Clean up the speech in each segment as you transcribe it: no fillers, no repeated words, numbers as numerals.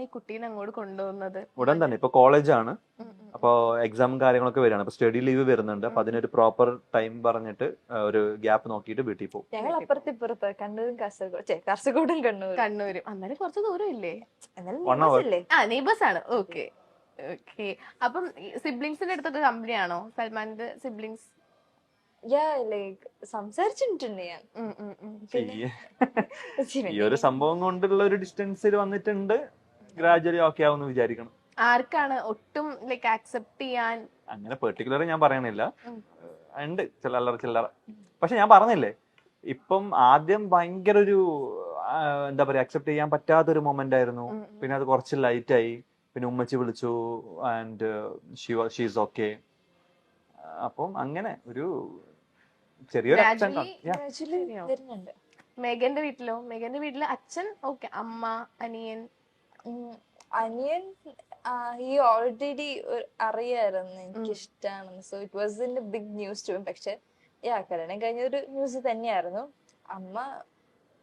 ഈ കുട്ടീനെ അങ്ങോട്ട് കൊണ്ടുപോകുന്നത്? ഉടൻ തന്നെ ഇപ്പൊ കോളേജാണ്, അപ്പൊ എക്സാമും കാര്യങ്ങളൊക്കെ വരികയാണ്. അപ്പൊ സ്റ്റഡി ലീവ് വരുന്നുണ്ട്. അപ്പൊ അതിനൊരു പ്രോപ്പർ ടൈം പറഞ്ഞിട്ട് ഒരു ഗ്യാപ്പ് നോക്കിയിട്ട് വീട്ടിൽ പോകും. ഞങ്ങൾ അപ്പുറത്തിപ്പുറത്ത് കണ്ണൂരും കാസർഗോഡും കണ്ണൂരും. അന്നേരം കുറച്ച് ദൂരം ഇല്ലേ? One hour. നെയ്ബേഴ്സ് ആണ്. Okay okay. അപ്പം സിബ്ലിങ്സിന്റെ അടുത്തൊക്കെ കമ്പനിയാണോ സൽമാന്റെ സിബ്ലിങ്സ്? സംസാരിച്ചിട്ടുണ്ട് ഞാൻ. ഈ ഒരു സംഭവം കൊണ്ടുള്ള ഒരു ഡിസ്റ്റൻസിൽ വന്നിട്ടുണ്ട്. ഗ്രാജുവലി ഓക്കെ ആവുമെന്ന് വിചാരിക്കണം. ആർക്കാണ് ഒട്ടും ലൈക്ക് ആക്സെപ്റ്റ് ചെയ്യാൻ? അങ്ങനെ പെർട്ടിക്കുലർ ഞാൻ പറയണില്ല, ഉണ്ട് ചില്ലറ. പക്ഷെ ഞാൻ പറഞ്ഞില്ലേ, ഇപ്പം ആദ്യം ഭയങ്കര ഒരു എന്താ പറയാ, അക്സെപ്റ്റ് ചെയ്യാൻ പറ്റാത്തൊരു മൊമെന്റ് ആയിരുന്നു. പിന്നെ അത് കുറച്ച് ലൈറ്റ് ആയി. പിന്നെ ഉമ്മച്ചി വിളിച്ചു ആൻഡ് ഷീസ് ഓക്കെ. അപ്പം അങ്ങനെ ഒരു ചെറിയൊരു വരുന്നുണ്ട്. മേഘന്റെ വീട്ടിലോ? മേഘന്റെ വീട്ടില് അച്ഛൻ ഓക്കെ, അമ്മ, അനിയൻ? അനിയൻ ഈ ഓൾറെഡി അറിയായിരുന്നു എനിക്കിഷ്ടാണെന്ന്. So it was in big news too. പക്ഷെ കല്യാണം കഴിഞ്ഞ ഒരു ന്യൂസ് തന്നെയായിരുന്നു. അമ്മ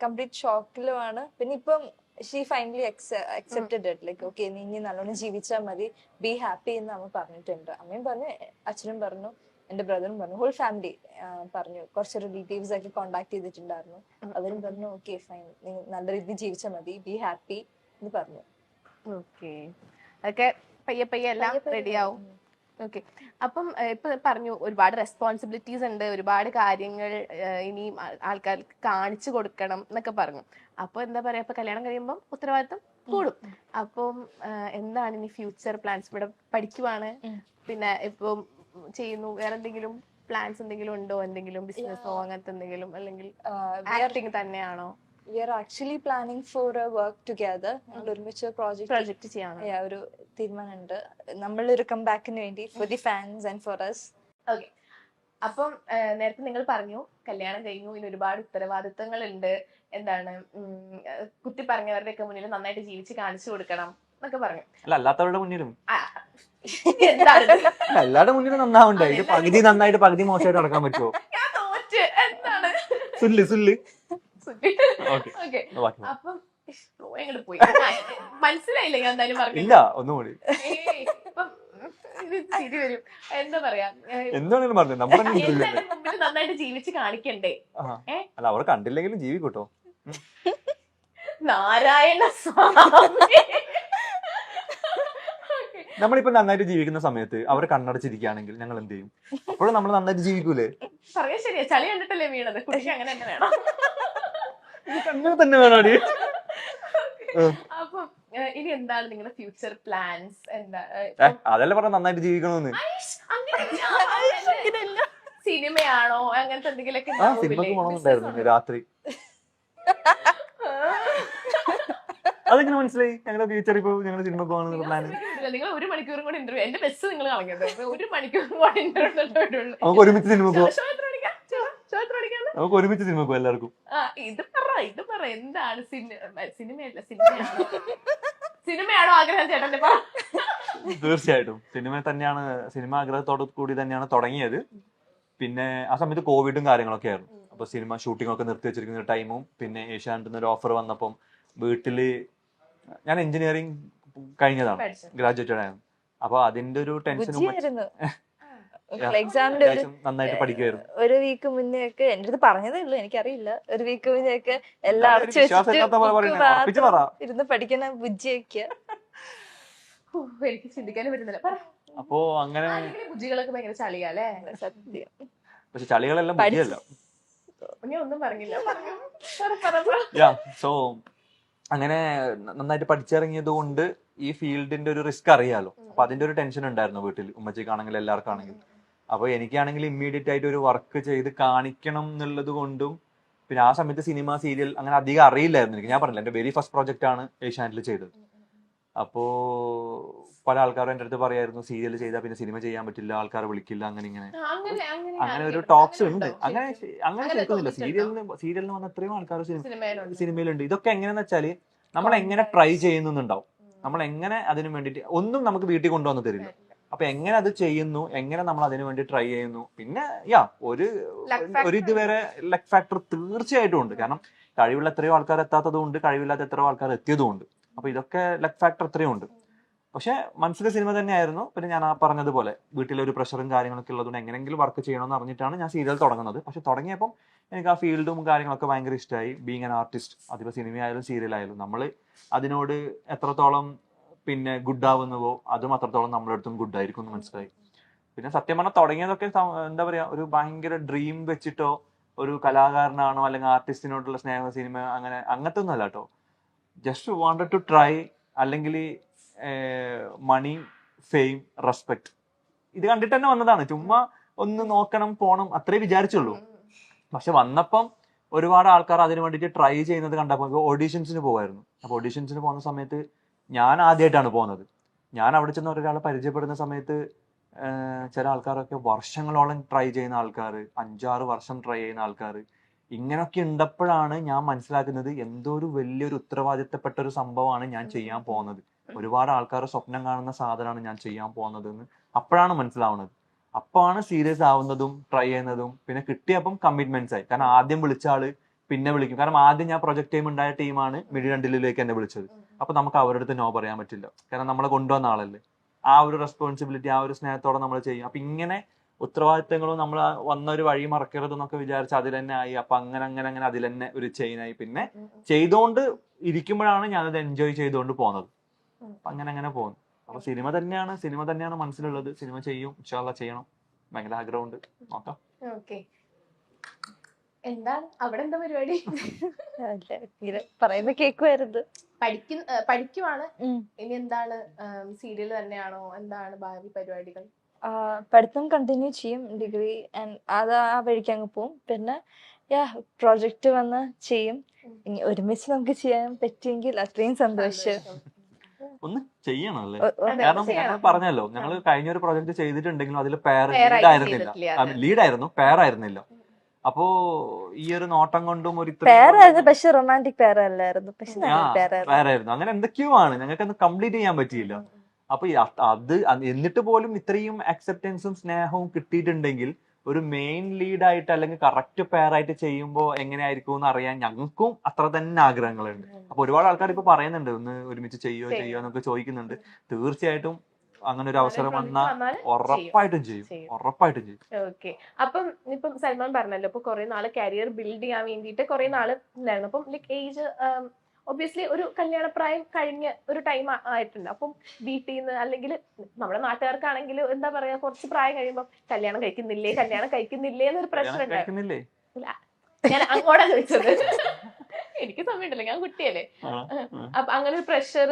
കംപ്ലീറ്റ് ഷോക്കിലുമാണ്. പിന്നെ ഇപ്പം she finally accepted it. Like okay, നീ ഇനി നല്ലോണം ജീവിച്ചാൽ മതി, ബി ഹാപ്പി എന്ന് അമ്മ പറഞ്ഞിട്ടുണ്ട്. അമ്മയും പറഞ്ഞു, അച്ഛനും പറഞ്ഞു, എന്റെ ബ്രദറും പറഞ്ഞു, ഹോൾ ഫാമിലി പറഞ്ഞു. കുറച്ച് റിലേറ്റീവ്സ് ഒക്കെ കോണ്ടാക്ട് ചെയ്തിട്ടുണ്ടായിരുന്നു. അവരും പറഞ്ഞു ഓക്കെ ഫൈൻ, നീ നല്ല രീതിയിൽ ജീവിച്ചാൽ മതി, ബി ഹാപ്പി എന്ന് പറഞ്ഞു. ഓക്കെ, അതൊക്കെ പയ്യെ എല്ലാം റെഡിയാവും. ഓക്കെ. അപ്പം ഇപ്പൊ പറഞ്ഞു ഒരുപാട് റെസ്പോൺസിബിലിറ്റീസ് ഉണ്ട്, ഒരുപാട് കാര്യങ്ങൾ ഇനിയും ആൾക്കാർക്ക് കാണിച്ചു കൊടുക്കണം എന്നൊക്കെ പറഞ്ഞു. അപ്പൊ എന്താ പറയാ, ഇപ്പൊ കല്യാണം കഴിയുമ്പോൾ ഉത്തരവാദിത്തം കൂടും. അപ്പം എന്താണ് ഇനി ഫ്യൂച്ചർ പ്ലാൻസ്? ഇവിടെ പഠിക്കുവാണ്, പിന്നെ ഇപ്പം ചെയ്യുന്നു, വേറെ എന്തെങ്കിലും പ്ലാൻസ് എന്തെങ്കിലും ഉണ്ടോ? എന്തെങ്കിലും ബിസിനസ്സോ അങ്ങനത്തെ എന്തെങ്കിലും, അല്ലെങ്കിൽ ആക്ടിങ് തന്നെയാണോ? We are actually planning for a work together. ഞങ്ങൾ ഒരുമിച്ച് പ്രോജക്റ്റ് ചെയ്യാനോ? ഒരു തീരുമാനമുണ്ട്. നമ്മളൊരു കംബാക്കിന് വേണ്ടി for the fans and for us. Okay. അപ്പം നേരത്തെ നിങ്ങൾ പറഞ്ഞു കല്യാണം കഴിഞ്ഞു, ഇനി ഒരുപാട് ഉത്തരവാദിത്തങ്ങൾ ഉണ്ട്, എന്താണ് കുത്തി പറഞ്ഞവരുടെ ഒക്കെ മുന്നിൽ നന്നായിട്ട് ജീവിച്ച് കാണിച്ചു കൊടുക്കണം എന്നൊക്കെ പറഞ്ഞു. അല്ല, അല്ലാത്തവരുടെ മുന്നിലും എന്താണ് എല്ലാവരുടെ മുന്നിലും നന്നാവണ്ടേ? ഇത് പകുതി നന്നായിട്ട് പകുതി മോശമായിട്ട് നടക്കാൻ പറ്റുമോ? ഞാൻ തോറ്റ്. എന്താണ് സുല്ല് ഓക്കെ. അപ്പം അങ്ങോട്ട് പോയി, മനസ്സിലായില്ല ഞാൻ എന്തായാലും പറഞ്ഞു. ഇല്ല, ഒന്നുകൂടി ഇപ്പം ശരി വരും. എന്താ പറയാ, എന്താണെങ്കിലും പറഞ്ഞു, നമ്മുടെ മുമ്പിൽ നന്നായിട്ട് ജീവിച്ച് കാണിക്കണ്ടേ? അല്ല, അവർ കണ്ടില്ലെങ്കിലും ജീവിക്കൂട്ടോ. നാരായണ സ്വാമി. നമ്മളിപ്പോ നന്നായിട്ട് ജീവിക്കുന്ന സമയത്ത് അവർ കണ്ണടച്ചിരിക്കുകയാണെങ്കിൽ ഞങ്ങൾ എന്ത് ചെയ്യും? അപ്പോഴും നമ്മൾ നന്നായിട്ട് ജീവിക്കൂലേ? പറയാ ശരിയാ, ചളി കണ്ടിട്ടല്ലേ വീണത്. കുട്ടിക്ക് അങ്ങനെ തന്നെ വേണം. അങ്ങനെ തന്നെ വേണോ? അപ്പം ഇനി എന്താണ് നിങ്ങളുടെ ഫ്യൂച്ചർ പ്ലാൻസ്? എന്താ അതല്ല പറഞ്ഞ നന്നായിട്ട് ജീവിക്കണമെന്ന്. സിനിമയാണോ അങ്ങനത്തെ എന്തെങ്കിലുമൊക്കെ? സിനിമക്ക് പോകണമെന്നുണ്ടായിരുന്നു രാത്രി. അതെങ്ങനെ മനസ്സിലായി? ഞങ്ങളുടെ ഫ്യൂച്ചർ ഇപ്പൊ ഞങ്ങൾ സിനിമ പോകണമെന്നുള്ള പ്ലാൻ. നിങ്ങൾ 1 മണിക്കൂറും കൂടി ഇന്റർവ്യൂ, എന്റെ ബസ് നിങ്ങൾ കളഞ്ഞത് 1 മണിക്കൂറും കൂടി ഇന്റർവ്യൂ. നമുക്ക് ഒരുമിച്ച് സിനിമ പോകാം. നമുക്ക് ഒരുമിച്ച് സിനിമ പോകാം എല്ലാവർക്കും. ഇത് പറ എന്താണ്? സിനിമയല്ല, സിനിമയാണോ ആഗ്രഹം ചേട്ടന്റെ? തീർച്ചയായിട്ടും സിനിമ തന്നെയാണ്. സിനിമ ആഗ്രഹത്തോടു കൂടി തന്നെയാണ് തുടങ്ങിയത്. പിന്നെ ആ സമയത്ത് കോവിഡും കാര്യങ്ങളൊക്കെ ആയിരുന്നു. അപ്പൊ സിനിമ ഷൂട്ടിംഗ് ഒക്കെ നിർത്തി വെച്ചിരിക്കുന്ന ടൈമും പിന്നെ ഏഷ്യാനെറ്റിൽ ഒരു ഓഫർ വന്നപ്പം വീട്ടില്, ഞാൻ എഞ്ചിനീയറിംഗ് കഴിഞ്ഞതാണ്, ഗ്രാജുവേറ്റഡ് ആയിരുന്നു. അപ്പൊ അതിന്റെ ഒരു ടെൻഷനും എക്സാമിന്റെ നന്നായിട്ട് പഠിക്കുമായിരുന്നു. ഒരു വീക്ക് മുന്നേ ഒക്കെ എന്റെ അടുത്ത് പറഞ്ഞതേ ഉള്ളൂ, എനിക്കറിയില്ല. ഒരു വീക്ക് മുന്നേ ഒക്കെ എല്ലാം ഇരുന്ന് പഠിക്കുന്ന ബുജ്ജിയൊക്കെ എനിക്ക് ചിന്തിക്കാനും പറ്റുന്നില്ല. അപ്പോ അങ്ങനെ ബുജ്ജികളൊക്കെ ഭയങ്കര ചളിയല്ലേ? സത്യം. പക്ഷെ ചളികളെല്ലാം ബുദ്ധിയല്ല. ഒന്നും പറഞ്ഞില്ല. സോ അങ്ങനെ നന്നായിട്ട് പഠിച്ചിറങ്ങിയത് കൊണ്ട് ഈ ഫീൽഡിന്റെ ഒരു റിസ്ക് അറിയാലോ. അപ്പൊ അതിന്റെ ഒരു ടെൻഷൻ ഉണ്ടായിരുന്നു വീട്ടിൽ, ഉമ്മച്ചിക്കാണെങ്കിലും എല്ലാവർക്കാണെങ്കിലും. അപ്പൊ എനിക്കാണെങ്കിൽ ഇമ്മീഡിയറ്റ് ആയിട്ട് ഒരു വർക്ക് ചെയ്ത് കാണിക്കണം എന്നുള്ളത് കൊണ്ടും, പിന്നെ ആ സമയത്ത് സിനിമ സീരിയൽ അങ്ങനെ അധികം അറിയില്ലായിരുന്നു എനിക്ക്. ഞാൻ പറഞ്ഞില്ല, എന്റെ വെരി ഫസ്റ്റ് പ്രോജക്റ്റ് ആണ് ഏഷ്യാനെറ്റിൽ ചെയ്തത്. അപ്പോ പല ആൾക്കാരും എന്റെ അടുത്ത് പറയായിരുന്നു, സീരിയൽ ചെയ്താൽ പിന്നെ സിനിമ ചെയ്യാൻ പറ്റില്ല, ആൾക്കാരെ വിളിക്കില്ല, അങ്ങനെ ഒരു ടോക്സ് ഉണ്ട്. അങ്ങനെ കേൾക്കുന്നില്ല. സീരിയലിന് വന്ന എത്രയോ ആൾക്കാർ സിനിമയിലുണ്ട്. ഇതൊക്കെ എങ്ങനെയാന്ന് വെച്ചാല് നമ്മൾ എങ്ങനെ ട്രൈ ചെയ്യുന്നുണ്ടാവും. നമ്മൾ എങ്ങനെ അതിനു വേണ്ടിട്ട് ഒന്നും നമുക്ക് വീട്ടിൽ കൊണ്ടുവന്ന് തരില്ല. അപ്പൊ എങ്ങനെ അത് ചെയ്യുന്നു, എങ്ങനെ നമ്മൾ അതിനു വേണ്ടി ട്രൈ ചെയ്യുന്നു. പിന്നെ ഒരു ഇതുവരെ ലക്ക് ഫാക്ടർ തീർച്ചയായിട്ടും ഉണ്ട്. കാരണം കഴിവുള്ള എത്രയോ ആൾക്കാർ എത്താത്തതുകൊണ്ട്, കഴിവില്ലാത്ത എത്രയോ ആൾക്കാർ എത്തിയതുകൊണ്ട്. അപ്പൊ ഇതൊക്കെ ലക്ക് ഫാക്ടർ അത്രയും ഉണ്ട്. പക്ഷെ മനസ്സിലെ സിനിമ തന്നെയായിരുന്നു. പിന്നെ ഞാൻ ആ പറഞ്ഞതുപോലെ വീട്ടിലൊരു പ്രഷറും കാര്യങ്ങളൊക്കെ ഉള്ളതുകൊണ്ട് എങ്ങനെയെങ്കിലും വർക്ക് ചെയ്യണമെന്ന് അറിഞ്ഞിട്ടാണ് ഞാൻ സീരിയൽ തുടങ്ങുന്നത്. പക്ഷെ തുടങ്ങിയപ്പം എനിക്ക് ആ ഫീൽഡും കാര്യങ്ങളൊക്കെ ഭയങ്കര ഇഷ്ടമായി. ബീങ് ആൻ ആർട്ടിസ്റ്റ്, അതിപ്പോൾ സിനിമയായാലും സീരിയലായാലും നമ്മൾ അതിനോട് എത്രത്തോളം പിന്നെ ഗുഡ് ആവുന്നുവോ അതും അത്രത്തോളം നമ്മുടെ അടുത്തും ഗുഡ് ആയിരിക്കും എന്ന് മനസ്സിലായി. പിന്നെ സത്യം പറഞ്ഞാൽ തുടങ്ങിയതൊക്കെ എന്താ പറയാ, ഒരു ഭയങ്കര ഡ്രീം വെച്ചിട്ടോ ഒരു കലാകാരനാണോ അല്ലെങ്കിൽ ആർട്ടിസ്റ്റിനോടുള്ള സ്നേഹ സിനിമ അങ്ങനത്തെ ഒന്നും അല്ല കേട്ടോ. ജസ്റ്റ് വാണ്ടഡ് ടു ട്രൈ, അല്ലെങ്കിൽ മണി, ഫെയിം, റെസ്പെക്ട്, ഇത് കണ്ടിട്ട് തന്നെ വന്നതാണ്. ചുമ്മാ ഒന്ന് നോക്കണം പോണം അത്രേ വിചാരിച്ചുള്ളൂ. പക്ഷെ വന്നപ്പം ഒരുപാട് ആൾക്കാർ അതിന് വേണ്ടിയിട്ട് ട്രൈ ചെയ്യുന്നത് കണ്ടപ്പോൾ ഓഡീഷൻസിന് പോകുമായിരുന്നു. അപ്പൊ ഓഡീഷൻസിന് പോകുന്ന സമയത്ത് ഞാൻ ആദ്യമായിട്ടാണ് പോകുന്നത്. ഞാൻ അവിടെ ചെന്ന് ഒരാളെ പരിചയപ്പെടുന്ന സമയത്ത് ചില ആൾക്കാരൊക്കെ വർഷങ്ങളോളം ട്രൈ ചെയ്യുന്ന ആൾക്കാർ, 5-6 വർഷം ട്രൈ ചെയ്യുന്ന ആൾക്കാർ, ഇങ്ങനെയൊക്കെ ഉണ്ടപ്പോഴാണ് ഞാൻ മനസ്സിലാക്കുന്നത് എന്തോ ഒരു വലിയൊരു ഉത്തരവാദിത്തപ്പെട്ട ഒരു സംഭവമാണ് ഞാൻ ചെയ്യാൻ പോകുന്നത്. ഒരുപാട് ആൾക്കാർ സ്വപ്നം കാണുന്ന സാധനമാണ് ഞാൻ ചെയ്യാൻ പോകുന്നത് എന്ന് അപ്പോഴാണ് മനസ്സിലാവുന്നത്. അപ്പോഴാണ് സീരിയസ് ആവുന്നതും ട്രൈ ചെയ്യുന്നതും. പിന്നെ കിട്ടിയപ്പം കമ്മിറ്റ്മെന്റ്സ് ആയി. കാരണം ആദ്യം വിളിച്ച ആള് പിന്നെ വിളിക്കും. കാരണം ആദ്യം ഞാൻ പ്രൊജക്ട് ടീം ഉണ്ടായ ടീമാണ് മിഡിരണ്ടിലേക്ക് എന്നെ വിളിച്ചത്. അപ്പൊ നമുക്ക് അവരുടെ അടുത്ത് നോ പറയാൻ പറ്റില്ല, കാരണം നമ്മളെ കൊണ്ടുവന്ന ആളല്ലേ. ആ ഒരു റെസ്പോൺസിബിലിറ്റി, ആ ഒരു സ്നേഹത്തോടെ നമ്മൾ ചെയ്യും. അപ്പൊ ഇങ്ങനെ ഉത്തരവാദിത്തങ്ങളും നമ്മൾ വന്ന ഒരു വഴി മറക്കരുത് എന്നൊക്കെ വിചാരിച്ച് അതിൽ തന്നെ ആയി. അപ്പൊ അങ്ങനെ അതിൽ തന്നെ ഒരു ചെയിനായി. പിന്നെ ചെയ്തുകൊണ്ട് ഇരിക്കുമ്പോഴാണ് ഞാനത് എൻജോയ് ചെയ്തുകൊണ്ട് പോകുന്നത്. അപ്പൊ അങ്ങനെ പോകുന്നു. അപ്പൊ സിനിമ തന്നെയാണ് മനസ്സിലുള്ളത്. സിനിമ ചെയ്യും, ഇൻഷാ അല്ലാഹ് ചെയ്യണം, ഭയങ്കര ആഗ്രഹമുണ്ട്, നോക്കാം. ഓക്കെ, എന്താണ് അവിടെ എന്താ പരിപാടി? പറയുമ്പോ കേക്കുമായിരുന്നു. പഠിക്കുവാണ്. ഇനി എന്താണ്, സീരിയൽ തന്നെയാണോ, എന്താണ് ഭാവി പരിപാടികൾ? പഠിത്തം കണ്ടിന്യൂ ചെയ്യും, ഡിഗ്രി അത് ആ വഴിക്ക് അങ്ങ് പോവും. പിന്നെ പ്രോജക്റ്റ് വന്ന് ചെയ്യും. ഇനി ഒരുമിച്ച് നമുക്ക് ചെയ്യാൻ പറ്റിയെങ്കിൽ അത്രയും സന്തോഷം. ഒന്ന് ചെയ്യണം അല്ലേ? അതെ, കാരണം ചെയ്യണം. ഞങ്ങൾ പറഞ്ഞല്ലോ, ഞങ്ങൾ കഴിഞ്ഞൊരു പ്രൊജക്ട് ചെയ്തിട്ടുണ്ടെങ്കിലും അതിൽ ലീഡായിരുന്നു, പെയറായിരുന്നില്ല. അപ്പോ ഈ ഒരു നോട്ടം കൊണ്ടും ഒരു പേരായിരുന്നു, പക്ഷെ റൊമാൻറ്റിക് പേരല്ലായിരുന്നു, പക്ഷെ പേരായിരുന്നു. അങ്ങനെ എന്തൊക്കെയോ ആണ്, ഞങ്ങൾക്ക് അത് കംപ്ലീറ്റ് ചെയ്യാൻ പറ്റിയില്ല. അപ്പൊ അത് എന്നിട്ട് പോലും ഇത്രയും അക്സെപ്റ്റൻസും സ്നേഹവും കിട്ടിയിട്ടുണ്ടെങ്കിൽ ഒരു മെയിൻ ലീഡായിട്ട് അല്ലെങ്കിൽ കറക്റ്റ് പെയറായിട്ട് ചെയ്യുമ്പോൾ എങ്ങനെയായിരിക്കും എന്ന് അറിയാൻ ഞങ്ങൾക്കും അത്ര തന്നെ ആഗ്രഹങ്ങളുണ്ട്. അപ്പൊ ഒരുപാട് ആൾക്കാർ ഇപ്പൊ പറയുന്നുണ്ട് ഒന്ന് ഒരുമിച്ച് ചെയ്യോ എന്നൊക്കെ ചോദിക്കുന്നുണ്ട്. തീർച്ചയായിട്ടും അങ്ങനെ ഒരു അവസരം വന്നാൽ ഉറപ്പായിട്ടും ചെയ്യും. ഓക്കെ, അപ്പം ഇപ്പം സൽമാൻ പറഞ്ഞല്ലോ, ഇപ്പൊ കുറെ നാള് കരിയർ ബിൽഡ് ചെയ്യാൻ വേണ്ടിയിട്ട് കുറെ നാള് ഉണ്ടായിരുന്നു. അപ്പം ലൈക്ക് ഏജ് ഒബ്വിയസ്ലി ഒരു കല്യാണപ്രായം കഴിഞ്ഞ ഒരു ടൈം ആയിട്ടുണ്ട്. അപ്പം വീട്ടിൽ നിന്ന് അല്ലെങ്കിൽ നമ്മുടെ നാട്ടുകാർക്കാണെങ്കിൽ എന്താ പറയാ, കുറച്ച് പ്രായം കഴിയുമ്പോൾ കല്യാണം കഴിക്കുന്നില്ലേ എന്നൊരു പ്രശ്നം ഉണ്ടായിരുന്നു. ഞാൻ അങ്ങോട്ടാ ചോദിച്ചത്. എനിക്ക് സമയമുണ്ടല്ലോ, ഞാൻ കുട്ടിയല്ലേ. അപ്പൊ അങ്ങനെ ഒരു പ്രഷർ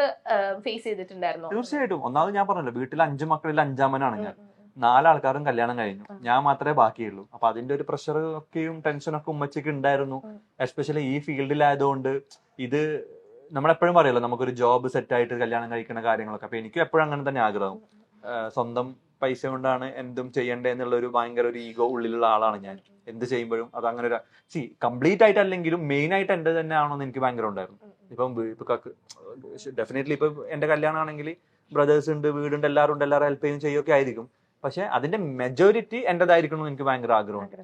ഫേസ് ചെയ്തിട്ടുണ്ടായിരുന്നു? തീർച്ചയായിട്ടും. ഒന്നാമത് ഞാൻ പറഞ്ഞല്ലോ, വീട്ടിൽ 5 മക്കളിൽ 5-ാമനാണ് ഞാൻ. 4 ആൾക്കാരും കല്യാണം കഴിഞ്ഞു, ഞാൻ മാത്രമേ ബാക്കിയുള്ളൂ. അപ്പൊ അതിന്റെ ഒരു പ്രഷർ ഒക്കെയും ടെൻഷനൊക്കെ ഉമ്മച്ചിക്ക് ഉണ്ടായിരുന്നു. എസ്പെഷ്യലി ഈ ഫീൽഡിലായതുകൊണ്ട് ഇത് നമ്മളെപ്പോഴും പറയല്ലോ, നമുക്കൊരു ജോബ് സെറ്റ് ആയിട്ട് കല്യാണം കഴിക്കുന്ന കാര്യങ്ങളൊക്കെ. അപ്പൊ എനിക്കും എപ്പോഴും അങ്ങനെ തന്നെ ആഗ്രഹം. സ്വന്തം പൈസ കൊണ്ടാണ് എന്തും ചെയ്യേണ്ടത് എന്നുള്ള ഒരു ഭയങ്കര ഒരു ഈഗോ ഉള്ളിലുള്ള ആളാണ് ഞാൻ. എന്ത് ചെയ്യുമ്പോഴും അത് അങ്ങനെ ഒരു കംപ്ലീറ്റ് ആയിട്ട് അല്ലെങ്കിലും മെയിൻ ആയിട്ട് എന്റെ തന്നെ ആണോന്ന് എനിക്ക് ഭയങ്കര ഉണ്ടായിരുന്നു. ഇപ്പം ഡെഫിനറ്റ്ലി ഇപ്പൊ എന്റെ കല്യാണം ആണെങ്കിൽ ബ്രദേഴ്സ് ഉണ്ട്, വീടുണ്ട്, എല്ലാവരും ഉണ്ട്, എല്ലാവരും ഹെൽപ്പ് ചെയ്യും ചെയ്യൊക്കെ ആയിരിക്കും. പക്ഷെ അതിന്റെ മെജോറിറ്റി എന്റേതായിരിക്കണം എന്ന് എനിക്ക് ഭയങ്കര ആഗ്രഹമുണ്ട്.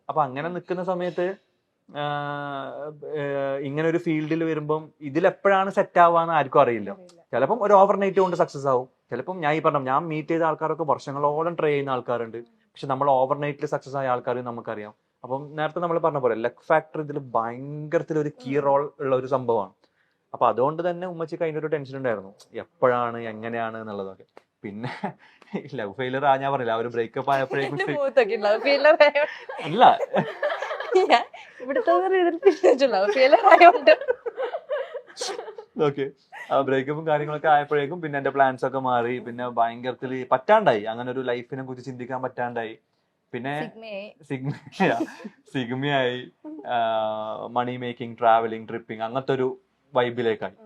അപ്പൊ അങ്ങനെ നിൽക്കുന്ന സമയത്ത് ഇങ്ങനെ ഒരു ഫീൽഡിൽ വരുമ്പം ഇതിലെപ്പോഴാണ് സെറ്റ് ആവാന്ന് ആർക്കും അറിയില്ല. ചിലപ്പം ഒരു ഓവർ നൈറ്റ് കൊണ്ട് സക്സസ് ആവും. ചിലപ്പം ഞാൻ മീറ്റ് ചെയ്ത ആൾക്കാരൊക്കെ വർഷങ്ങളോളം ട്രൈ ചെയ്യുന്ന ആൾക്കാരുണ്ട്. പക്ഷെ നമ്മൾ ഓവർ നൈറ്റിൽ സക്സസ് ആയ ആൾക്കാർ നമുക്കറിയാം. അപ്പം നേരത്തെ നമ്മൾ പറഞ്ഞ പോലെ ലക്ക് ഫാക്ടർ ഇതിൽ ഭയങ്കരത്തിൽ ഒരു കീ റോൾ ഉള്ള ഒരു സംഭവമാണ്. അപ്പൊ അതുകൊണ്ട് തന്നെ ഉമ്മച്ചിക്ക് അതിന്റെ ഒരു ടെൻഷൻ ഉണ്ടായിരുന്നു, എപ്പോഴാണ് എങ്ങനെയാണ് എന്നുള്ളതൊക്കെ. പിന്നെ ലവ് ഫെയിലർ ഞാൻ പറഞ്ഞില്ല, ആ ഒരു ബ്രേക്കപ്പ് ആയപ്പോഴേക്കും അല്ല ഓക്കെ, ആ ബ്രേക്കപ്പും കാര്യങ്ങളൊക്കെ ആയപ്പോഴേക്കും പിന്നെ എന്റെ പ്ലാൻസ് ഒക്കെ മാറി. പിന്നെ ഭയങ്കരത്തിൽ പറ്റാണ്ടായി, അങ്ങനെ ഒരു ലൈഫിനെ കുറിച്ച് ചിന്തിക്കാൻ പറ്റാണ്ടായി. പിന്നെ സിഗ്മയായി, മണി മേക്കിംഗ്, ട്രാവലിംഗ്, ട്രിപ്പിംഗ്, അങ്ങനത്തെ ഒരു വൈബിലേക്കായി.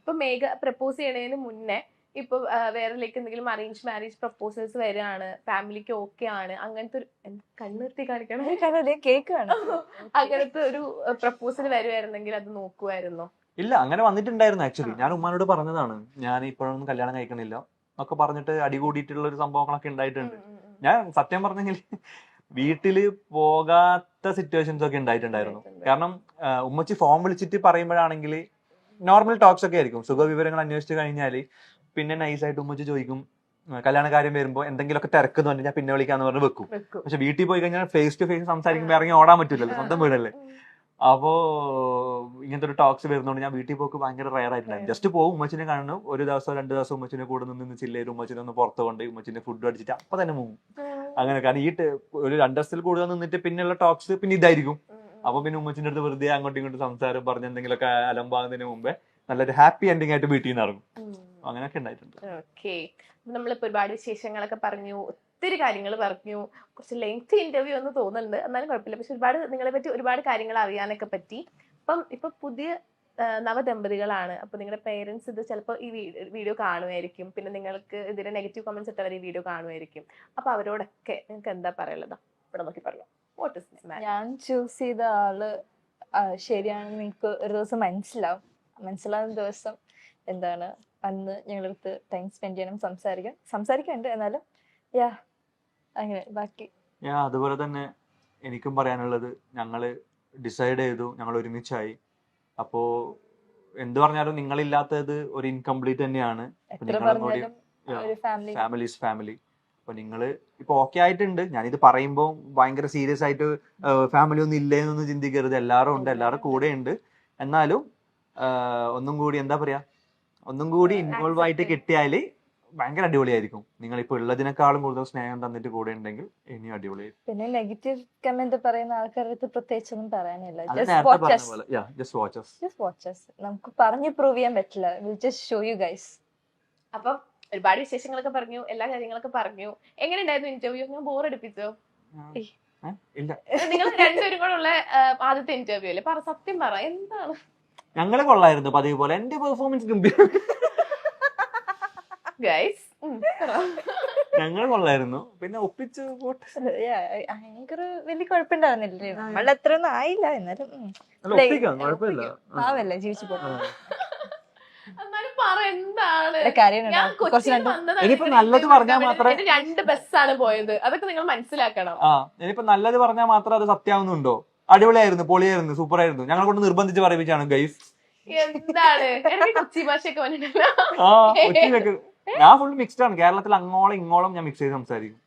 ഇപ്പൊ മേഘ പ്രപ്പോസ് ചെയ്യണതിന് മുന്നേ ഇപ്പൊ വേറെ ലൈക്ക് എന്തെങ്കിലും അറേഞ്ച് മാരേജ് പ്രപ്പോസൽസ് വരികയാണ്, ഫാമിലിക്ക് ഓക്കെ ആണ്, അങ്ങനത്തെ ഒരു കണ്ണുർത്തി കാണിക്കണം കേക്കാണ്, അങ്ങനത്തെ ഒരു പ്രപ്പോസൽ വരുമായിരുന്നെങ്കിൽ അത് നോക്കുമായിരുന്നോ? ഇല്ല, അങ്ങനെ വന്നിട്ടുണ്ടായിരുന്നു. ആക്ച്വലി ഞാൻ ഉമ്മാനോട് പറഞ്ഞതാണ്, ഞാൻ ഇപ്പോഴൊന്നും കല്യാണം കഴിക്കണില്ല എന്നൊക്കെ പറഞ്ഞിട്ട് അടികൂടിയിട്ടുള്ള ഒരു സംഭവങ്ങളൊക്കെ ഉണ്ടായിട്ടുണ്ട്. ഞാൻ സത്യം പറഞ്ഞെങ്കിൽ വീട്ടില് പോകാത്ത സിറ്റുവേഷൻസ് ഒക്കെ ഉണ്ടായിട്ടുണ്ടായിരുന്നു. കാരണം ഉമ്മച്ചി ഫോൺ വിളിച്ചിട്ട് പറയുമ്പോഴാണെങ്കിൽ നോർമൽ ടോക്സ് ഒക്കെ ആയിരിക്കും. സുഖവിവരങ്ങൾ അന്വേഷിച്ച് കഴിഞ്ഞാല് പിന്നെ നൈസായിട്ട് ഉമ്മച്ചി ചോദിക്കും കല്യാണ കാര്യം വരുമ്പോ എന്തെങ്കിലുമൊക്കെ തിരക്കെന്ന് പറഞ്ഞാൽ പിന്നെ വിളിക്കാന്ന് പറഞ്ഞ് വെക്കും. പക്ഷെ വീട്ടിൽ പോയി കഴിഞ്ഞാൽ ഫേസ് ടു ഫേസ് സംസാരിക്കുമ്പോൾ ഇറങ്ങി ഓടാൻ പറ്റില്ലല്ലോ, സ്വന്തം വീടല്ലേ. അപ്പോ ഇങ്ങനത്തെ ഒരു ടോക്സ് വരുന്നോണ്ട് ഞാൻ വീട്ടിൽ പോക്ക് ഭയങ്കര റയർ ആയിട്ടുണ്ടായിരുന്നു. ജസ്റ്റ് പോകും, ഉമ്മച്ചിനെ കാണുന്നു, ഒരു ദിവസം 2 ദിവസം ഉമ്മച്ചിനെ കൂടെ നിന്ന് ചില്ലേരും, ഉമ്മച്ചിനെ ഒന്ന് പുറത്ത് കൊണ്ട് ഉമ്മച്ചിന്റെ ഫുഡ് അടിച്ചിട്ട് അപ്പൊ തന്നെ പോകും. അങ്ങനെ കാരണം ഒരു 2 ദിവസത്തിൽ കൂടുതൽ നിന്നിട്ട് പിന്നെയുള്ള ടോക്സ് പിന്നെ ഇതായിരിക്കും. അപ്പൊ പിന്നെ ഉമ്മച്ചിന്റെ അടുത്ത് വെറുതെ അങ്ങോട്ടും ഇങ്ങോട്ടും സംസാരം പറഞ്ഞ് എന്തെങ്കിലുമൊക്കെ അലമ്പാകുന്നതിന് മുമ്പേ നല്ലൊരു ഹാപ്പി എൻഡിങ് ആയിട്ട് വീട്ടിൽ നിന്ന് ഇറങ്ങും. അങ്ങനെയൊക്കെ ഉണ്ടായിട്ടുണ്ട്. ഓക്കെ, നമ്മളിപ്പോ ഒരുപാട് വിശേഷങ്ങളൊക്കെ പറഞ്ഞു, ഒത്തിരി കാര്യങ്ങൾ പറഞ്ഞു. കുറച്ച് ലെങ്തി ഇന്റർവ്യൂ എന്ന് തോന്നുന്നുണ്ട്, എന്നാലും കുഴപ്പമില്ല. പക്ഷെ ഒരുപാട് നിങ്ങളെ പറ്റി ഒരുപാട് കാര്യങ്ങൾ അറിയാനൊക്കെ പറ്റി. ഇപ്പൊ പുതിയ നവദമ്പതികളാണ്. അപ്പൊ നിങ്ങളുടെ പേരൻസ് ഇത് ചിലപ്പോൾ ഈ വീഡിയോ കാണുമായിരിക്കും, പിന്നെ നിങ്ങൾക്ക് ഇതിന്റെ നെഗറ്റീവ് കമന്റ്സ് ഇട്ടവർ ഈ വീഡിയോ കാണുമായിരിക്കും. അപ്പൊ അവരോടൊക്കെ നിങ്ങൾക്ക് എന്താ പറയുള്ളത്? ഇവിടെ നോക്കി പറഞ്ഞു. What is this man? ഞാൻ ചൂസ് ചെയ്ത ആള് ശരിയാണെന്ന് നിങ്ങൾക്ക് ഒരു ദിവസം മനസ്സിലാവുന്ന ദിവസം എന്താണ് അന്ന് ഞങ്ങളടുത്ത് ടൈം സ്പെൻഡ് ചെയ്യണം, സംസാരിക്കാനുണ്ട്. എന്നാലും അങ്ങനെ ബാക്കി അതുപോലെ തന്നെ എനിക്കും പറയാനുള്ളത്, ഞങ്ങള് ഡിസൈഡ് ചെയ്തു, ഞങ്ങൾ ഒരുമിച്ചായി. അപ്പോ എന്ത് പറഞ്ഞാലും നിങ്ങളില്ലാത്തത് ഒരു ഇൻകംപ്ലീറ്റ് തന്നെയാണ്. Family is family. അപ്പൊ നിങ്ങള് ഇപ്പൊ ഓക്കെ ആയിട്ടുണ്ട്. ഞാനിത് പറയുമ്പോ ഭയങ്കര സീരിയസ് ആയിട്ട് ഫാമിലി ഒന്നും ഇല്ലേന്നൊന്നും ചിന്തിക്കരുത്. എല്ലാവരും ഉണ്ട്, എല്ലാവരും കൂടെ ഉണ്ട്. എന്നാലും ഒന്നും കൂടി എന്താ പറയാ, ഒന്നും കൂടി ഇൻവോൾവ് ആയിട്ട് കിട്ടിയാല് ഭയങ്കര അടിപൊളിയായിരിക്കും. നിങ്ങൾ ഇപ്പൊ ഉള്ളതിനേക്കാളും കൂടുതൽ സ്നേഹം തന്നിട്ട് കൂടെ ഉണ്ടെങ്കിൽ ഇനിയും അടിപൊളിയായിരിക്കും. പിന്നെ നെഗറ്റീവ് കമന്റ് പറയുന്ന ആൾക്കാർക്ക് പ്രത്യേകിച്ചൊന്നും പറയാനില്ല. നമുക്ക് പറഞ്ഞു പ്രൂവ് ചെയ്യാൻ പറ്റില്ല. Show you guys. അപ്പം ഒരുപാട് വിശേഷങ്ങളൊക്കെ പറഞ്ഞു, എല്ലാ കാര്യങ്ങളൊക്കെ പറഞ്ഞു. എങ്ങനെ ഉണ്ടായിരുന്നു ഇന്റർവ്യൂ? ഞാൻ ബോർ അടിപ്പിച്ചോ? നിങ്ങൾ രണ്ടുപേരും കൂടെ ഉള്ള ആദ്യത്തെ ഇന്റർവ്യൂ അല്ലേ? സത്യം പറ, എന്താണ്? ഞങ്ങള് കൊള്ളായിരുന്നു പതിവ് പോലെ. എന്റെ പെർഫോമൻസ് ഞങ്ങൾ കൊള്ളായിരുന്നു. പിന്നെ ഒപ്പിച്ച് ഭയങ്കര വലിയ കുഴപ്പമുണ്ടായിരുന്നില്ലേ? നമ്മളെ അത്രയൊന്നും ആയില്ല, എന്നാലും പാവല്ലേ, ജീവിച്ചു പോട്ടെ. ഇനിയിപ്പോ നല്ലത് പറഞ്ഞാൽ മാത്രമേ 2 ബസ്സാണ് പോയത്, അതൊക്കെ നിങ്ങൾ മനസ്സിലാക്കണം. ഇനിയിപ്പോ നല്ലത് പറഞ്ഞാൽ മാത്രം അത് സത്യാവുന്നുണ്ടോ? അടിപൊളിയായിരുന്നു, പൊളിയായിരുന്നു, സൂപ്പർ ആയിരുന്നു. ഞങ്ങളെ കൊണ്ട് നിർബന്ധിച്ച് പറയിപ്പിച്ചാണ് ഗൈസ്. എന്താണ് കൊച്ചി ഭാഷയൊക്കെ കൊച്ചിയിലൊക്കെ ഞാൻ ഫുൾ മിക്സ്ഡ് ആണ്. കേരളത്തിൽ അങ്ങോളം ഇങ്ങോളം ഞാൻ മിക്സ് ചെയ്ത് സംസാരിക്കും.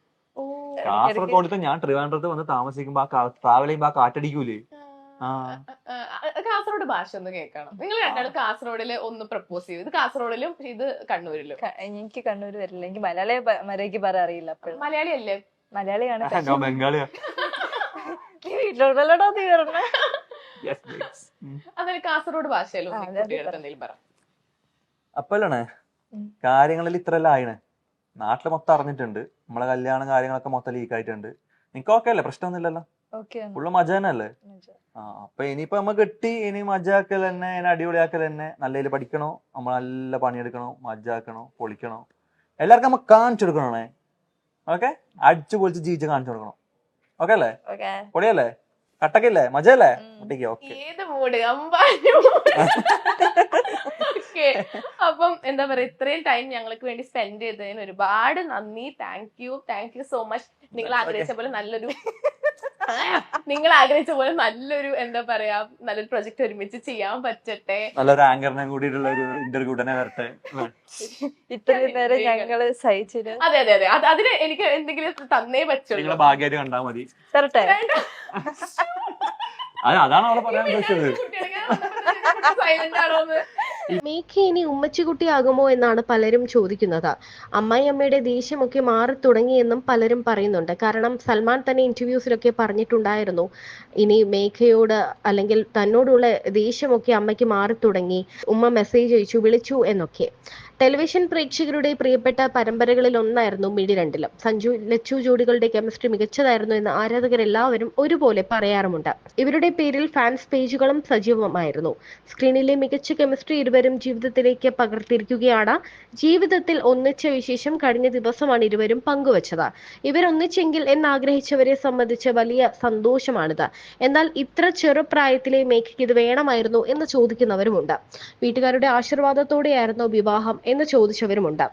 കാസർഗോഡത്തെ ഞാൻ ട്രിവാൻഡ്രത്ത് വന്ന് താമസിക്കുമ്പോ ട്രാവൽ ചെയ്യുമ്പോ ആ കാറ്റടിക്കൂലേ. കാസർഗോഡ് ഭാഷ ഒന്ന് കേൾക്കണം. നിങ്ങൾ രണ്ടാളും കാസർഗോഡില് ഒന്ന് പ്രപ്പോസ് ചെയ്യും. ഇത് കാസർഗോഡിലും ഇത് കണ്ണൂരിലും. എനിക്ക് കണ്ണൂര് വരില്ല, എനിക്ക് മലയാളിക്ക് പറയാൻ അറിയില്ല. മലയാളി അല്ലേ? മലയാളിയാണ്. ബംഗാളിയാ. വീട്ടിലോടല്ലോടോ നീ പറഞ്ഞ. അതായത് കാസർഗോഡ് ഭാഷയിലും എന്തെങ്കിലും പറ. അപ്പല്ലേ കാര്യങ്ങളിൽ ഇത്രയെല്ലാം ആയിണ്. നാട്ടില് മൊത്തം അറിഞ്ഞിട്ടുണ്ട്. നമ്മളെ കല്യാണം കാര്യങ്ങളൊക്കെ മൊത്തം ലീക്ക് ആയിട്ടുണ്ട്. നിനക്ക് ഓക്കെ അല്ലേ? പ്രശ്നമൊന്നുമില്ലല്ലോ? ഫുള്ള് മജ തന്നെ അല്ലേ? അപ്പൊ ഇനിയിപ്പോ നമ്മ കിട്ടി, ഇനി മജാക്കൽ തന്നെ, ഇനി അടിപൊളിയാക്കൽ തന്നെ. നല്ല പഠിക്കണോ, നമ്മൾ നല്ല പണിയെടുക്കണോ, മജാക്കണോ, പൊളിക്കണോ, എല്ലാവർക്കും നമ്മ കാണിച്ചു കൊടുക്കണേ. ഓക്കെ, അടിച്ചു പൊളിച്ച് ജീവിച്ച് കാണിച്ചു കൊടുക്കണം. ഓക്കെ അല്ലേ? പൊളിയല്ലേ? കട്ടക്കില്ലേ? മജയല്ലേ? ഏത് മൂഡ് അപ്പം എന്താ പറയാ, ഇത്രയും ടൈം ഞങ്ങൾക്ക് വേണ്ടി സ്പെൻഡ് ചെയ്തതിന് ഒരുപാട് നന്ദി. Thank you so much. നിങ്ങൾ ആഗ്രഹിച്ച പോലെ എന്താ പറയാ, നല്ലൊരു പ്രൊജക്ട് ഒരുമിച്ച് ചെയ്യാൻ പറ്റട്ടെ. നല്ലൊരു ആങ്കറിനെ കൂടിയിട്ടുള്ള ഒരു ഇന്റർവ്യൂ ഉടനെ വരട്ടെ. ഇത്രയും നേരം ഞങ്ങള് സഹിച്ചത്. അതെ അതിന് എനിക്ക് എന്തെങ്കിലും തന്നേ പറ്റുള്ളൂ. ഭാഗ്യമായിട്ട് കണ്ടാ മതി. തരട്ടെ? അതാണ് അവളെ പറയാൻ ഉദ്ദേശിച്ചത്. മേഘ ഇനി ഉമ്മച്ചിക്കുട്ടിയാകുമോ എന്നാണ് പലരും ചോദിക്കുന്നത്. അമ്മായിയമ്മയുടെ ദേഷ്യമൊക്കെ മാറി തുടങ്ങിയെന്നും പലരും പറയുന്നുണ്ട്. കാരണം സൽമാൻ തന്നെ ഇന്റർവ്യൂസിലൊക്കെ പറഞ്ഞിട്ടുണ്ടായിരുന്നു, ഇനി മേഘയോട് അല്ലെങ്കിൽ തന്നോടുള്ള ദേഷ്യമൊക്കെ അമ്മയ്ക്ക് മാറി തുടങ്ങി, ഉമ്മ മെസ്സേജ് അയച്ചു, വിളിച്ചു എന്നൊക്കെ. ടെലിവിഷൻ പ്രേക്ഷകരുടെ പ്രിയപ്പെട്ട പരമ്പരകളിൽ ഒന്നായിരുന്നു മിഴി രണ്ടിലും. സഞ്ജു ലച്ചു ജോഡികളുടെ കെമിസ്ട്രി മികച്ചതായിരുന്നു എന്ന് ആരാധകരെല്ലാവരും ഒരുപോലെ പറയാറുമുണ്ട്. ഇവരുടെ പേരിൽ ഫാൻസ് പേജുകളും സജീവമായിരുന്നു. സ്ക്രീനിലെ മികച്ച കെമിസ്ട്രി ഇരുവരും ജീവിതത്തിലേക്ക് പകർത്തിയിരിക്കുകയാണ്. ജീവിതത്തിൽ ഒന്നിച്ച വിശേഷം കഴിഞ്ഞ ദിവസമാണ് ഇരുവരും പങ്കുവച്ചത്. ഇവരൊന്നിച്ചെങ്കിൽ എന്നാഗ്രഹിച്ചവരെ സംബന്ധിച്ച് വലിയ സന്തോഷമാണിത്. എന്നാൽ ഇത്ര ചെറുപ്രായത്തിലെ മേഘയ്ക്ക് ഇത് വേണമായിരുന്നു എന്ന് ചോദിക്കുന്നവരുമുണ്ട്. വീട്ടുകാരുടെ ആശീർവാദത്തോടെയായിരുന്നു വിവാഹം എന്ന് ചോദിച്ചവരുമുണ്ട്.